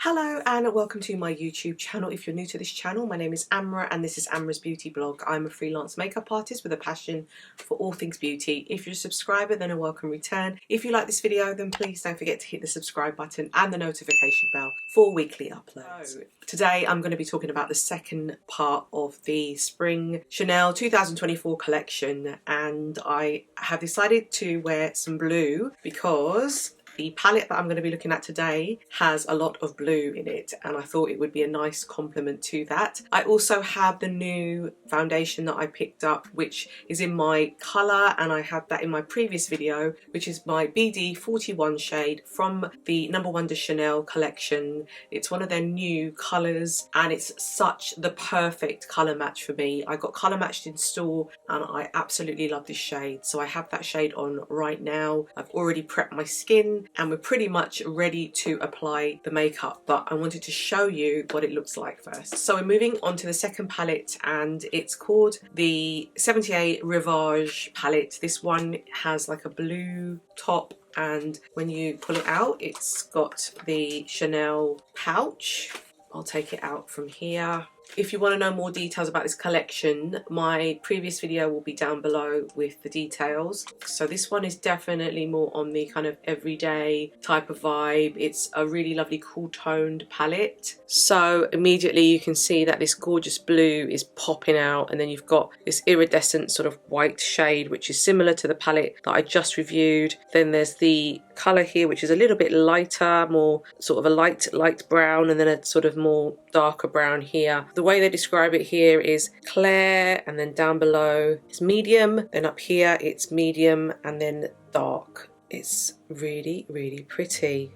Hello and welcome to my YouTube channel. If you're new to this channel, my name is Amara and this is Amara's Beauty Blog. I'm a freelance makeup artist with a passion for all things beauty. If you're a subscriber, then a welcome return. If you like this video, then please don't forget to hit the subscribe button and the notification bell for weekly uploads. So, today I'm going to be talking about the second part of the Spring Chanel 2024 collection, and I have decided to wear some blue because the palette that I'm going to be looking at today has a lot of blue in it, and I thought it would be a nice complement to that. I also have the new foundation that I picked up, which is in my colour, and I had that in my previous video, which is my BD 41 shade from the No. 1 de Chanel collection. It's one of their new colours, and it's such the perfect colour match for me. I got colour matched in store, and I absolutely love this shade. So I have that shade on right now. I've already prepped my skin, and we're pretty much ready to apply the makeup, but I wanted to show you what it looks like first. So we're moving on to the second palette, and it's called the 78 Rivage palette. This one has like a blue top, and when you pull it out, it's got the Chanel pouch. I'll take it out from here. If you want to know more details about this collection, my previous video will be down below with the details. So this one is definitely more on the kind of everyday type of vibe. It's a really lovely cool toned palette. So immediately you can see that this gorgeous blue is popping out, and then you've got this iridescent sort of white shade which is similar to the palette that I just reviewed. Then there's the colour here which is a little bit lighter, more sort of a light brown, and then a sort of more darker brown here. The way they describe it here is clair, and then down below it's medium, then up here it's medium, and then dark. It's really, really pretty.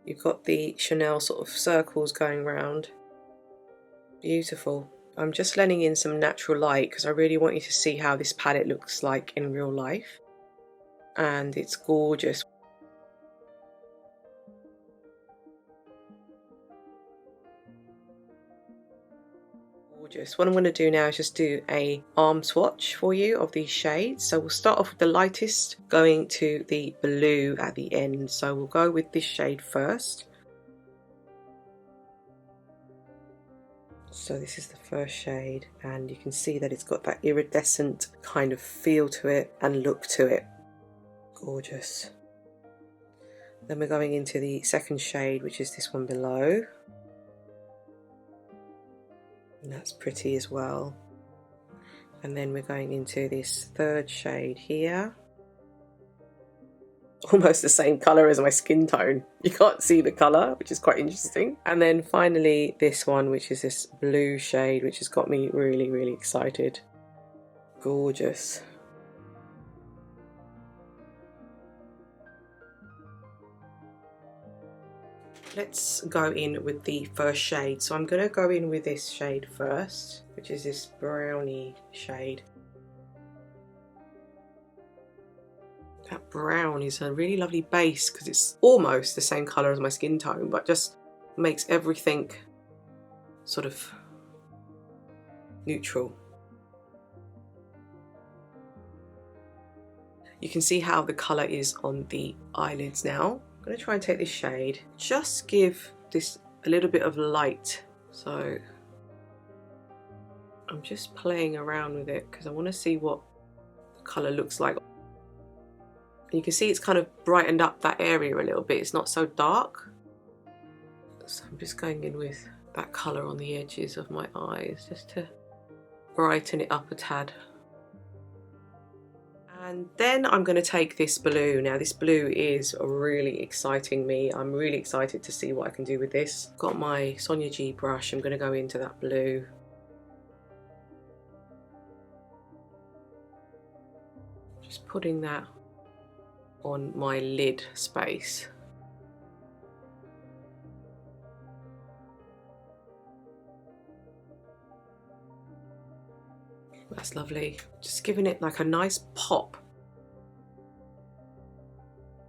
You've got the Chanel sort of circles going round. Beautiful. I'm just letting in some natural light because I really want you to see how this palette looks like in real life. And it's gorgeous. What I'm going to do now is just do a arm swatch for you of these shades. So we'll start off with the lightest, going to the blue at the end. So we'll go with this shade first. So this is the first shade, and you can see that it's got that iridescent kind of feel to it and look to it. Gorgeous. Then we're going into the second shade, which is this one below. And that's pretty as well. And then we're going into this third shade here. Almost the same colour as my skin tone. You can't see the colour, which is quite interesting. And then finally this one, which is this blue shade, which has got me really, really excited. Gorgeous. Let's go in with the first shade. So I'm going to go in with this shade first, which is this brownie shade. That brown is a really lovely base because it's almost the same colour as my skin tone, but just makes everything sort of neutral. You can see how the colour is on the eyelids now. I'm going to try and take this shade, just give this a little bit of light. So I'm just playing around with it because I want to see what the colour looks like. And you can see it's kind of brightened up that area a little bit. It's not so dark. So I'm just going in with that colour on the edges of my eyes just to brighten it up a tad. And then I'm going to take this blue. Now this blue is really exciting me. I'm really excited to see what I can do with this. Got my Sonia G brush. I'm going to go into that blue. Just putting that on my lid space. That's lovely. Just giving it like a nice pop.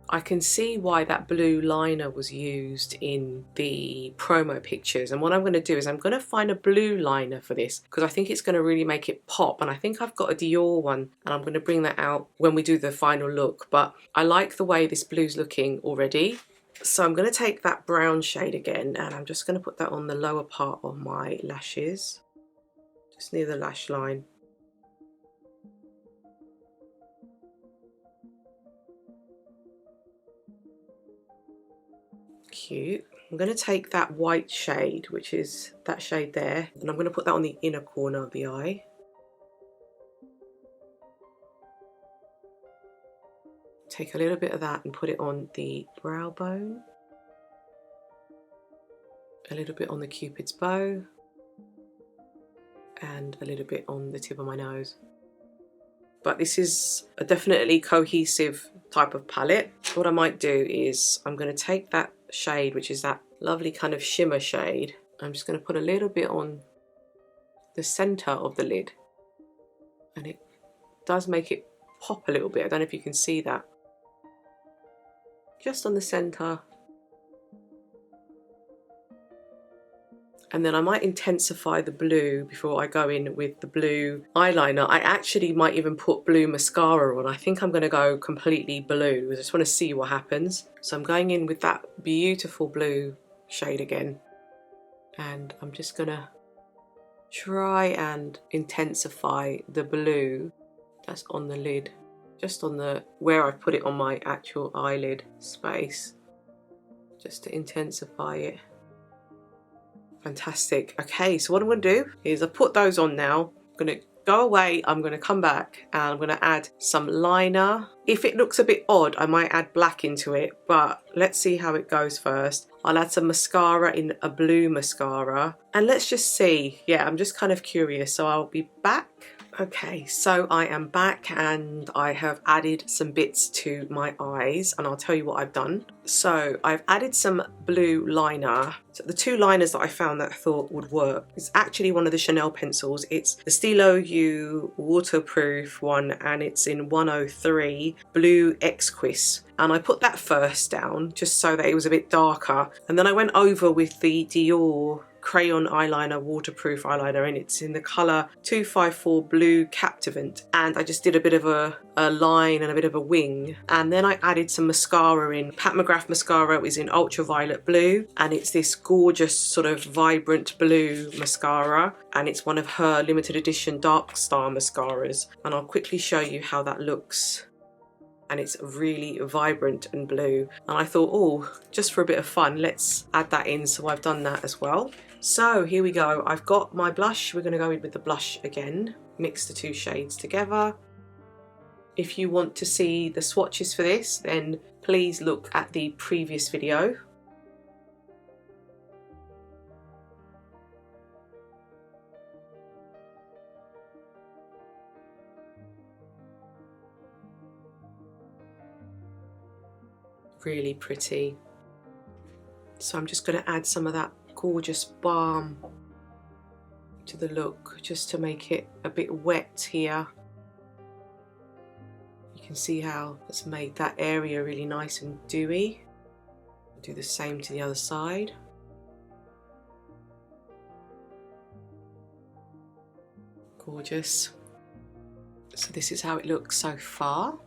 I can see why that blue liner was used in the promo pictures, and what I'm going to do is I'm going to find a blue liner for this because I think it's going to really make it pop, and I think I've got a Dior one and I'm going to bring that out when we do the final look. But I like the way this blue's looking already. So I'm going to take that brown shade again, and I'm just going to put that on the lower part of my lashes, just near the lash line. Cute. I'm going to take that white shade, which is that shade there, and I'm going to put that on the inner corner of the eye. Take a little bit of that and put it on the brow bone, a little bit on the Cupid's bow, and a little bit on the tip of my nose. But this is a definitely cohesive type of palette. What I might do is I'm going to take that shade, which is that lovely kind of shimmer shade. I'm just going to put a little bit on the center of the lid, and it does make it pop a little bit. I don't know if you can see that. Just on the center. And then I might intensify the blue before I go in with the blue eyeliner. I actually might even put blue mascara on. I think I'm going to go completely blue. I just want to see what happens. So I'm going in with that beautiful blue shade again. And I'm just going to try and intensify the blue that's on the lid. Just on the where I've put it on my actual eyelid space, just to intensify it. Fantastic. Okay, so what I'm going to do is I put those on now. I'm going to go away, I'm going to come back, and I'm going to add some liner. If it looks a bit odd, I might add black into it, but let's see how it goes first. I'll add some mascara in a blue mascara, and let's just see. Yeah, I'm just kind of curious, so I'll be back. Okay, so I am back and I have added some bits to my eyes, and I'll tell you what I've done. So I've added some blue liner. So the two liners that I found that I thought would work is actually one of the Chanel pencils. It's the Stilo U waterproof one, and it's in 103 Blue Exquise. And I put that first down just so that it was a bit darker, and then I went over with the Dior crayon eyeliner, waterproof eyeliner, and it's in the colour 254 Blue Captivant, and I just did a bit of a line and a bit of a wing, and then I added some mascara in. Pat McGrath mascara is in ultraviolet blue, and it's this gorgeous sort of vibrant blue mascara, and it's one of her limited edition Dark Star mascaras, and I'll quickly show you how that looks. And it's really vibrant and blue, and I thought, oh, just for a bit of fun, let's add that in, so I've done that as well. So here we go, I've got my blush. We're going to go in with the blush again, mix the two shades together. If you want to see the swatches for this, then please look at the previous video. Really pretty. So I'm just going to add some of that gorgeous balm to the look, just to make it a bit wet here. You can see how it's made that area really nice and dewy. I'll do the same to the other side. Gorgeous. So this is how it looks so far.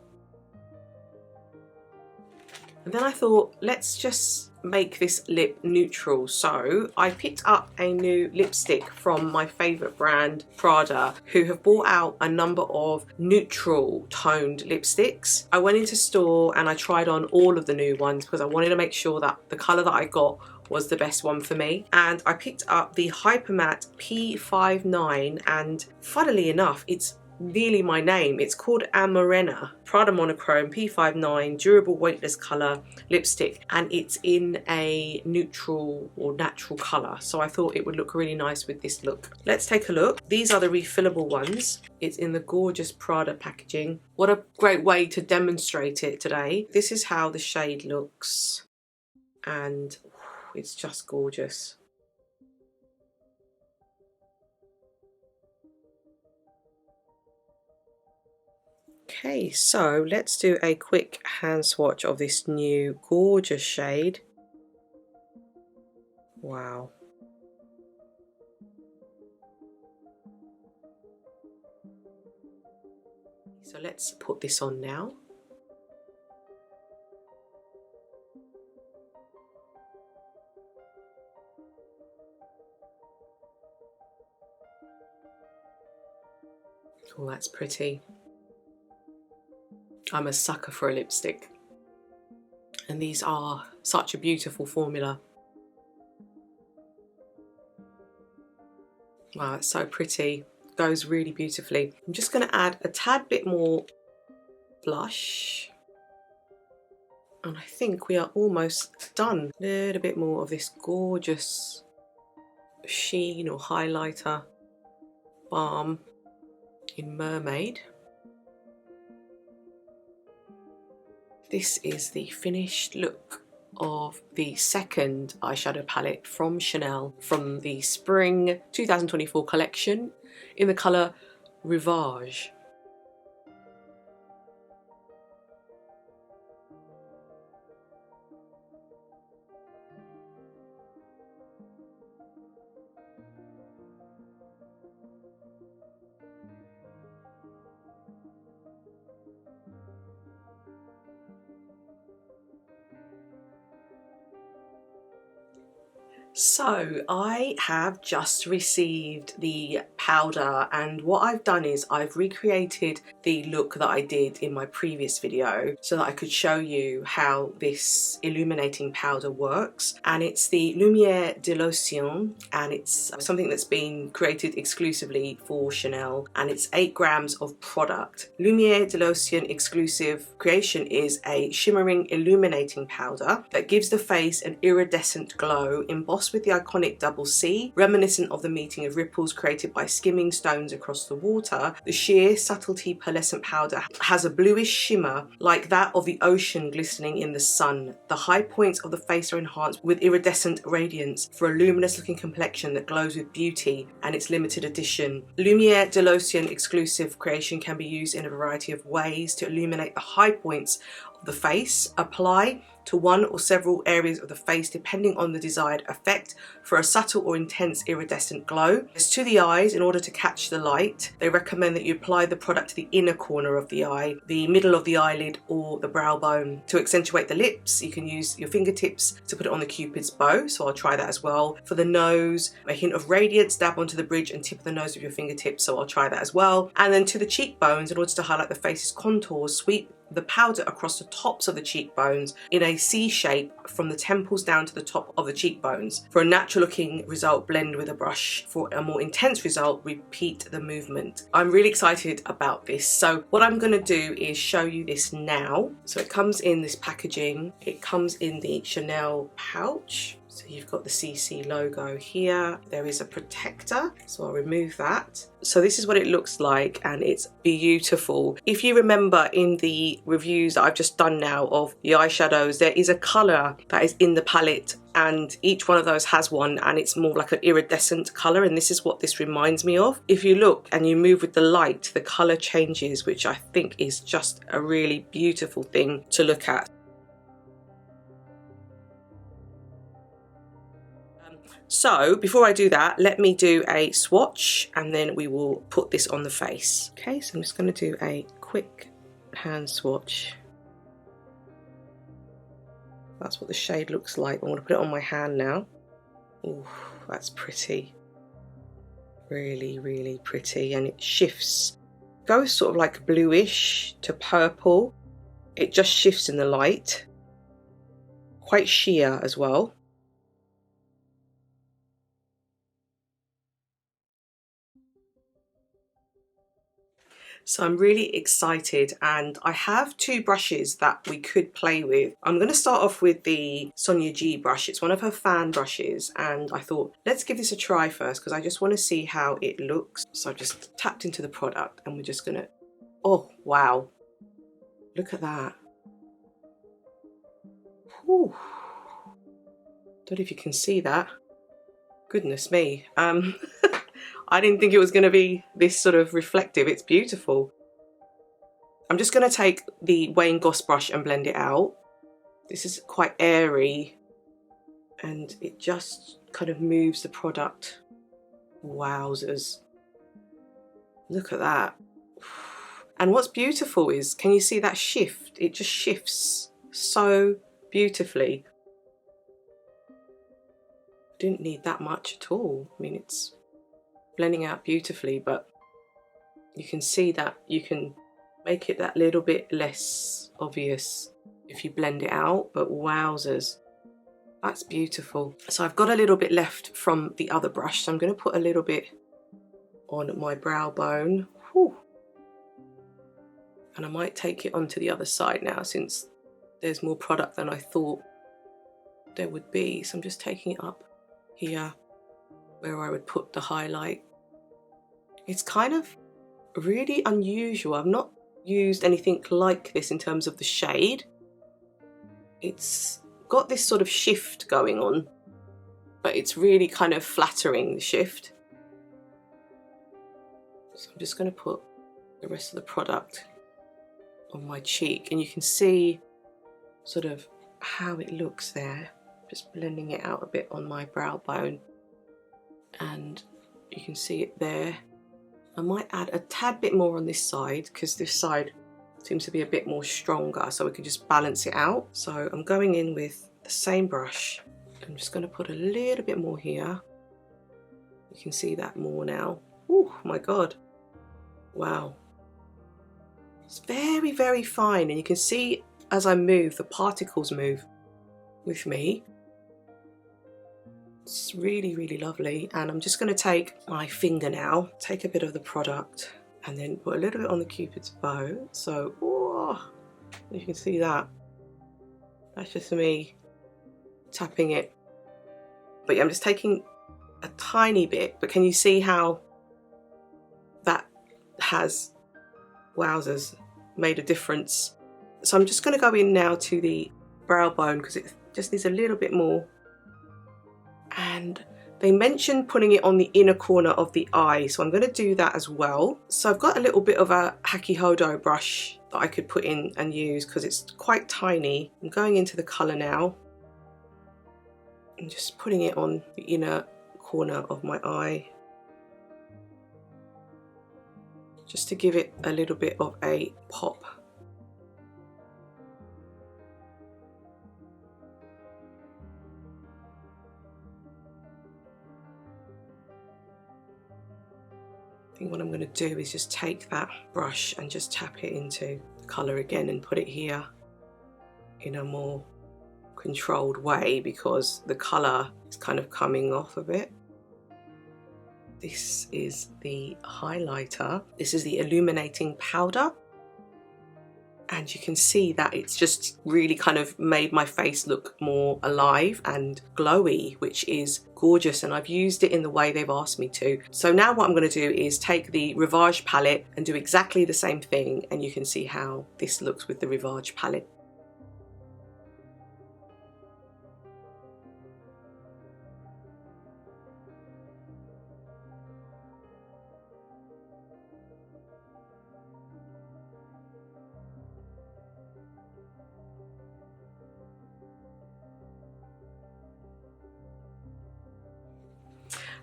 And then I thought, let's just make this lip neutral. So I picked up a new lipstick from my favourite brand, PRADA, who have brought out a number of neutral toned lipsticks. I went into store and I tried on all of the new ones because I wanted to make sure that the colour that I got was the best one for me. And I picked up the Hypermatte P59, and funnily enough, it's nearly my name. It's called AMARENA Prada Monochrome P59 Durable Weightless Colour Lipstick, and it's in a neutral or natural colour, so I thought it would look really nice with this look. Let's take a look. These are the refillable ones. It's in the gorgeous Prada packaging. What a great way to demonstrate it today. This is how the shade looks, and it's just gorgeous. Okay, so let's do a quick hand swatch of this new gorgeous shade. Wow. So let's put this on now. Oh, that's pretty. I'm a sucker for a lipstick. And these are such a beautiful formula. Wow, it's so pretty. Goes really beautifully. I'm just going to add a tad bit more blush. And I think we are almost done. A little bit more of this gorgeous sheen or highlighter balm in Mermaid. This is the finished look of the second eyeshadow palette from Chanel from the Spring 2024 collection in the colour Rivage. So I have just received the powder, and what I've done is I've recreated the look that I did in my previous video so that I could show you how this illuminating powder works. And it's the Lumiere de Lotion, and it's something that's been created exclusively for Chanel, and it's 8 grams of product. Lumiere de Lotion exclusive creation is a shimmering illuminating powder that gives the face an iridescent glow embossed with the iconic double C, reminiscent of the meeting of ripples created by skimming stones across the water. The sheer subtlety pearlescent powder has a bluish shimmer like that of the ocean glistening in the sun. The high points of the face are enhanced with iridescent radiance for a luminous looking complexion that glows with beauty, and its limited edition. Lumiere de Lotion exclusive creation can be used in a variety of ways to illuminate the high points of the face. Apply to one or several areas of the face depending on the desired effect for a subtle or intense iridescent glow. As to the eyes, in order to catch the light, they recommend that you apply the product to the inner corner of the eye, the middle of the eyelid or the brow bone. To accentuate the lips, you can use your fingertips to put it on the cupid's bow, so I'll try that as well. For the nose, a hint of radiance, dab onto the bridge and tip of the nose with your fingertips, so I'll try that as well. And then to the cheekbones, in order to highlight the face's contours, sweep the powder across the tops of the cheekbones in a C shape from the temples down to the top of the cheekbones. For a natural looking result, blend with a brush. For a more intense result, repeat the movement. I'm really excited about this. So what I'm going to do is show you this now. So it comes in this packaging. It comes in the Chanel pouch. So you've got the CC logo here. There is a protector, so I'll remove that. So this is what it looks like, and it's beautiful. If you remember in the reviews that I've just done now of the eyeshadows, there is a colour that is in the palette, and each one of those has one, and it's more like an iridescent colour, and this is what this reminds me of. If you look and you move with the light, the colour changes, which I think is just a really beautiful thing to look at. So before I do that, let me do a swatch and then we will put this on the face. Okay, so I'm just going to do a quick hand swatch. That's what the shade looks like. I'm going to put it on my hand now. Ooh, that's pretty. Really, really pretty. And it shifts. Goes sort of like bluish to purple. It just shifts in the light. Quite sheer as well. So I'm really excited, and I have 2 brushes that we could play with. I'm going to start off with the Sonia G brush. It's one of her fan brushes, and I thought let's give this a try first because I just want to see how it looks. So I've just tapped into the product and we're just going to, oh wow, look at that. Whew. Don't know if you can see that. Goodness me. I didn't think it was going to be this sort of reflective. It's beautiful. I'm just going to take the Wayne Goss brush and blend it out. This is quite airy and it just kind of moves the product. Wowzers. Look at that. And what's beautiful is, can you see that shift? It just shifts so beautifully. Didn't need that much at all. I mean, it's blending out beautifully, but you can see that you can make it that little bit less obvious if you blend it out, but wowzers, that's beautiful. So I've got a little bit left from the other brush, so I'm going to put a little bit on my brow bone. Whew. And I might take it onto the other side now, since there's more product than I thought there would be. So I'm just taking it up here where I would put the highlight. It's kind of really unusual. I've not used anything like this in terms of the shade. It's got this sort of shift going on, but it's really kind of flattering, the shift. So I'm just going to put the rest of the product on my cheek, and you can see sort of how it looks there. Just blending it out a bit on my brow bone, and you can see it there. I might add a tad bit more on this side, because this side seems to be a bit more stronger, so we can just balance it out. So I'm going in with the same brush. I'm just going to put a little bit more here. You can see that more now. Oh my god, wow, it's very, very fine, and you can see as I move, the particles move with me. It's really, really lovely. And I'm just going to take my finger now, take a bit of the product, and then put a little bit on the Cupid's bow. So, oh, you can see that. That's just me tapping it. But yeah, I'm just taking a tiny bit, but can you see how that has, wowzers, made a difference? So I'm just going to go in now to the brow bone, because it just needs a little bit more. And they mentioned putting it on the inner corner of the eye, so I'm going to do that as well. So I've got a little bit of a Haki Hodo brush that I could put in and use, because it's quite tiny. I'm going into the colour now and just putting it on the inner corner of my eye, just to give it a little bit of a pop. I think what I'm going to do is just take that brush and just tap it into the colour again and put it here in a more controlled way, because the colour is kind of coming off a bit. This is the highlighter. This is the illuminating powder. And you can see that it's just really kind of made my face look more alive and glowy, which is gorgeous, and I've used it in the way they've asked me to. So now what I'm going to do is take the Rivage palette and do exactly the same thing, and you can see how this looks with the Rivage palette.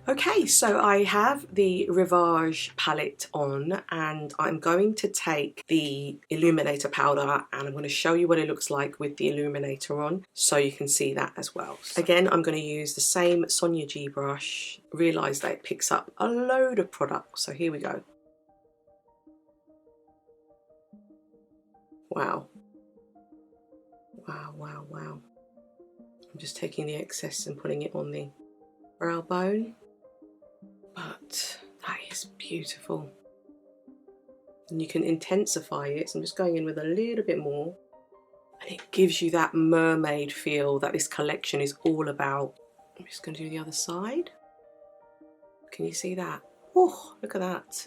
Okay, so I have the Rivage palette on, and I'm going to take the illuminator powder and I'm going to show you what it looks like with the illuminator on, so you can see that as well. Again, I'm going to use the same Sonia G brush. Realise that it picks up a load of product, so here we go. Wow. Wow, wow, wow. I'm just taking the excess and putting it on the brow bone. But that is beautiful, and you can intensify it, so I'm just going in with a little bit more, and it gives you that mermaid feel that this collection is all about. I'm just going to do the other side. Can you see that? Oh, look at that.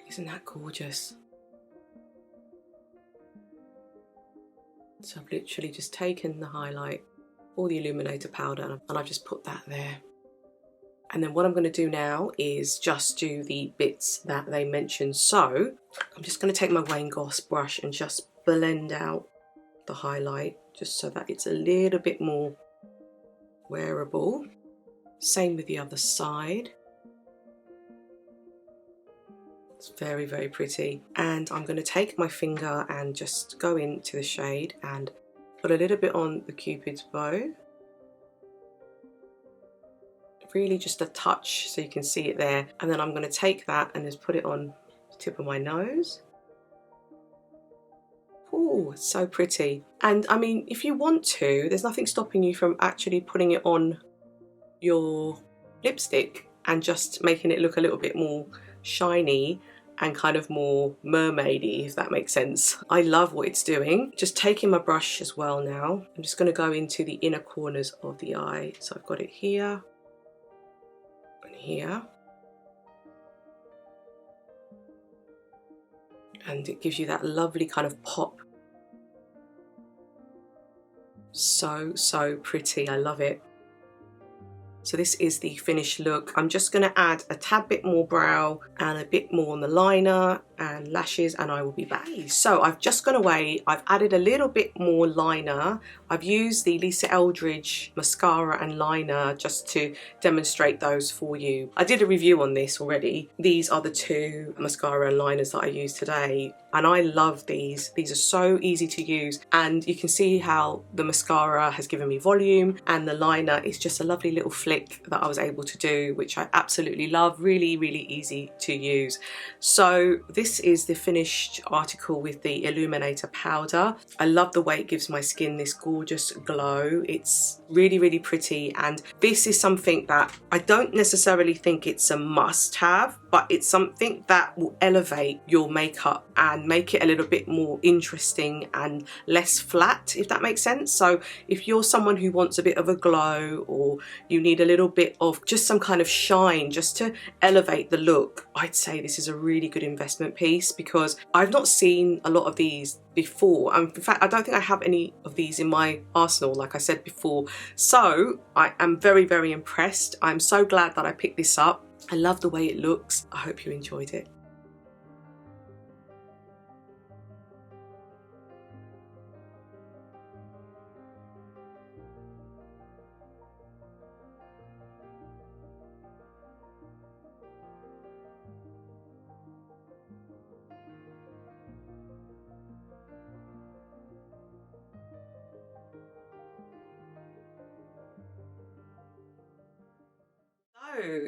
Isn't that gorgeous? So I've literally just taken the highlight or the illuminator powder and I've just put that there. And then what I'm going to do now is just do the bits that they mentioned. So I'm just going to take my Wayne Goss brush and just blend out the highlight, just so that it's a little bit more wearable. Same with the other side. It's very, very pretty. And I'm going to take my finger and just go into the shade and put a little bit on the Cupid's bow. really just a touch so you can see it there. And then I'm going to take that and just put it on the tip of my nose. Oh, it's so pretty. And I mean, if you want to, there's nothing stopping you from actually putting it on your lipstick and just making it look a little bit more shiny and kind of more mermaidy, if that makes sense. I love what it's doing. Just taking my brush as well now. I'm just going to go into the inner corners of the eye. So I've got it here and here. And it gives you that lovely kind of pop. So, so pretty. I love it. So this is the finished look. I'm just going to add a tad bit more brow and a bit more on the liner and lashes, and I will be back. So I've just gone away. I've added a little bit more liner. I've used the Lisa Eldridge mascara and liner just to demonstrate those for you. I did a review on this already. These are the two mascara and liners that I used today, and I love these. These are so easy to use, and you can see how the mascara has given me volume and the liner is just a lovely little flick that I was able to do, which I absolutely love. Really, really easy to use. So this is the finished article with the illuminator powder. I love the way it gives my skin this gorgeous glow. It's really, really pretty, and this is something that I don't necessarily think it's a must have, but it's something that will elevate your makeup and make it a little bit more interesting and less flat, if that makes sense. So if you're someone who wants a bit of a glow, or you need a little bit of just some kind of shine just to elevate the look, I'd say this is a really good investment piece, because I've not seen a lot of these before. In fact, I don't think I have any of these in my arsenal, like I said before. So I am very, very impressed. I'm so glad that I picked this up. I love the way it looks. I hope you enjoyed it.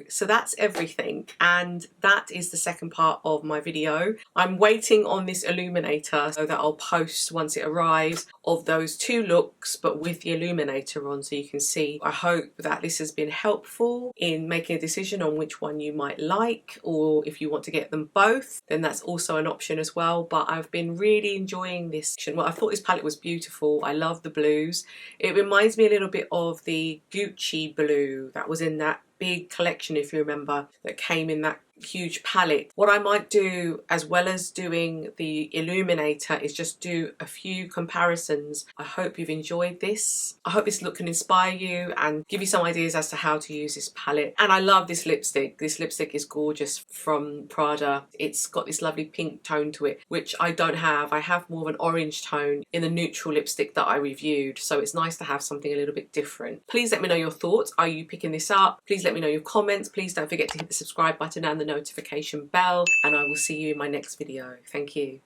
So that's everything, and that is the second part of my video. I'm waiting on this illuminator so that I'll post once it arrives of those two looks, but with the illuminator on, so you can see. I hope that this has been helpful in making a decision on which one you might like, or if you want to get them both, then that's also an option as well. But I've been really enjoying this. Well, I thought this palette was beautiful. I love the blues. It reminds me a little bit of the Gucci blue that was in that big collection, if you remember, that came in that huge palette. What I might do, as well as doing the illuminator, is just do a few comparisons. I hope you've enjoyed this. I hope this look can inspire you and give you some ideas as to how to use this palette. And I love this lipstick. This lipstick is gorgeous, from Prada. It's got this lovely pink tone to it, which I don't have. I have more of an orange tone in the neutral lipstick that I reviewed, so it's nice to have something a little bit different. Please let me know your thoughts. Are you picking this up? Please let me know your comments. Please don't forget to hit the subscribe button and the notification bell, and I will see you in my next video. Thank you.